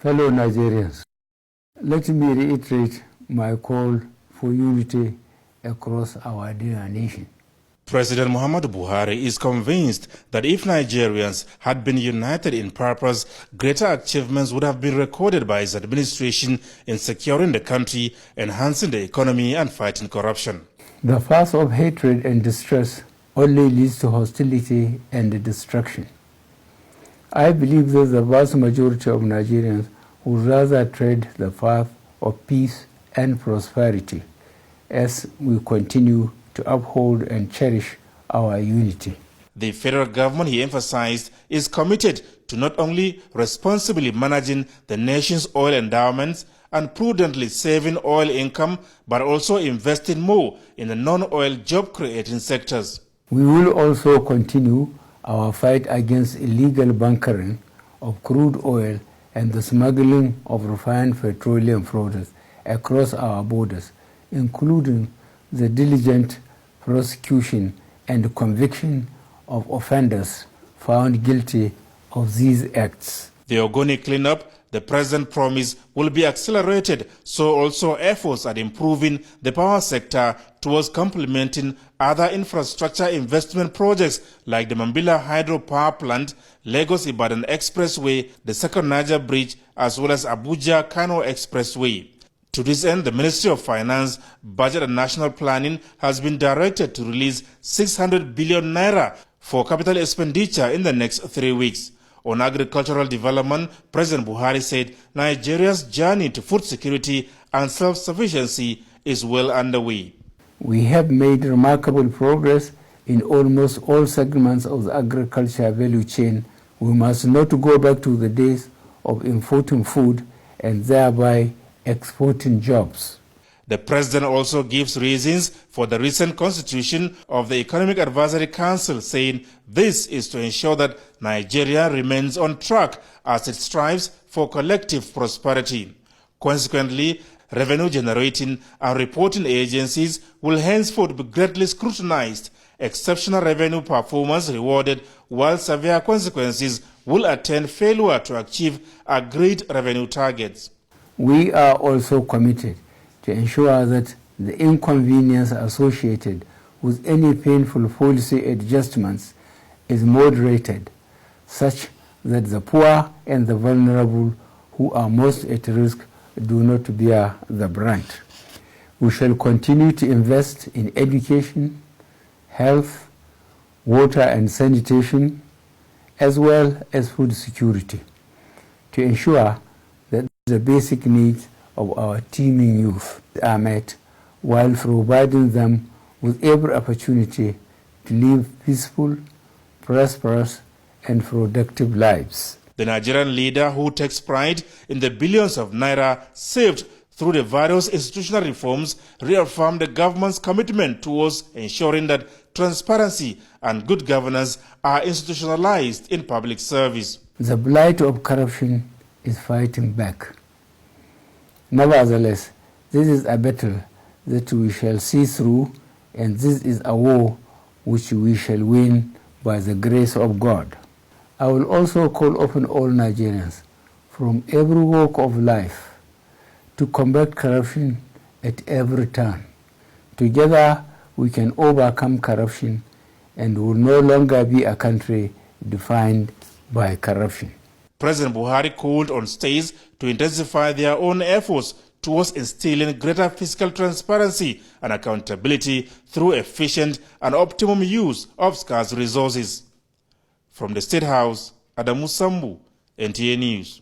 Fellow Nigerians, let me reiterate my call for unity across our dear nation. President Muhammadu Buhari is convinced that if Nigerians had been united in purpose, greater achievements would have been recorded by his administration in securing the country, enhancing the economy and fighting corruption. The path of hatred and distress only leads to hostility and destruction. I believe that the vast majority of Nigerians would rather tread the path of peace and prosperity as we continue to uphold and cherish our unity. The federal government, he emphasized, is committed to not only responsibly managing the nation's oil endowments and prudently saving oil income, but also investing more in the non-oil job-creating sectors. We will also continue our fight against illegal bunkering of crude oil and the smuggling of refined petroleum products across our borders, including the diligent prosecution and conviction of offenders found guilty of these acts. The Ogoni cleanup, the president promised, will be accelerated, so also efforts at improving the power sector towards complementing other infrastructure investment projects like the Mambila Hydro Power Plant, Lagos-Ibadan Expressway, the Second Niger Bridge, as well as Abuja-Kano Expressway. To this end, the Ministry of Finance, Budget and National Planning has been directed to release 600 billion naira for capital expenditure in the next 3 weeks. On agricultural development, President Buhari said Nigeria's journey to food security and self-sufficiency is well underway. We have made remarkable progress in almost all segments of the agriculture value chain. We must not go back to the days of importing food and thereby exporting jobs. The president also gives reasons for the recent constitution of the Economic Advisory Council, saying this is to ensure that Nigeria remains on track as it strives for collective prosperity. Consequently, revenue generating and reporting agencies will henceforth be greatly scrutinized, exceptional revenue performance rewarded, while severe consequences will attend failure to achieve agreed revenue targets. We are also committed to ensure that the inconvenience associated with any painful policy adjustments is moderated, such that the poor and the vulnerable who are most at risk do not bear the brunt. We shall continue to invest in education, health, water and sanitation, as well as food security, to ensure that the basic needs of our teeming youth are met, while providing them with every opportunity to live peaceful, prosperous, and productive lives. The Nigerian leader, who takes pride in the billions of naira saved through the various institutional reforms, reaffirmed the government's commitment towards ensuring that transparency and good governance are institutionalized in public service. The blight of corruption is fighting back. Nevertheless, this is a battle that we shall see through, and this is a war which we shall win by the grace of God. I will also call upon all Nigerians from every walk of life to combat corruption at every turn. Together, we can overcome corruption and will no longer be a country defined by corruption. President Buhari called on states to intensify their own efforts towards instilling greater fiscal transparency and accountability through efficient and optimum use of scarce resources. From the State House, Adamu Sambu, NTA News.